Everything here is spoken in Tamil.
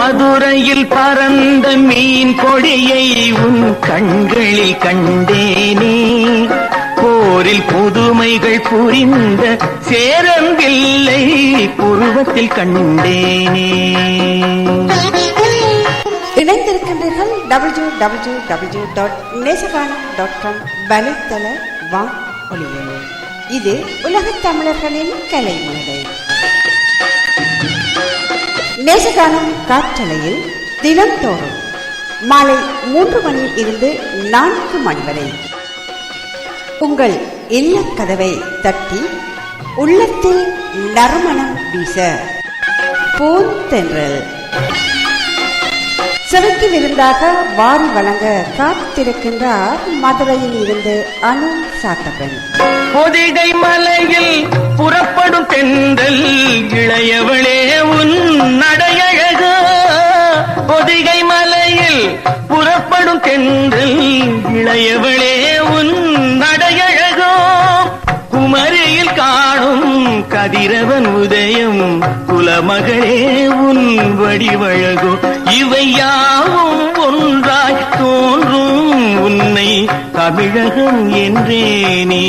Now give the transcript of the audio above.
மதுரையில் பறந்த மீன் கொடியை உன் கண்களில் கண்டேனே, போரில் புதுமைகள் புரிந்த சேரம்பில்லை புருவத்தில் கண்டேனே. இணைந்திருக்கின்றீர்கள் www.நேசகானம்.com வலைத்தள வானொலியில். இது உலகத் தமிழர்களின் கலை மேடை. நேசகானம் காற்றலையில் தினந்தோறும் மாலை 3 மணியில் இருந்து 4 மணி வரை உங்கள் இல்லக் கதவை தட்டி உள்ளத்தில் நறுமணம் வீச பூந்தென்றல் சிறைக்கு விருந்தாக வாரி வழங்க காத்திருக்கின்றார் மதுரையில் இருந்து அனு சாத்தப்பன். பொதிகை மலையில் புறப்படும் தென்றல் இளையவளே உன் நடையழகோ, பொதிகை மலையில் புறப்படும் தென்றல் இளையவளே உன் நடையழகோ, குமரியில் காணும் கதிரவன் உதயம் குலமகளே உன் வடிவழகோ, இவை யாவும் ஒன்றாய் தோன்றும் உன்னை தமிழகம் என்றேனே.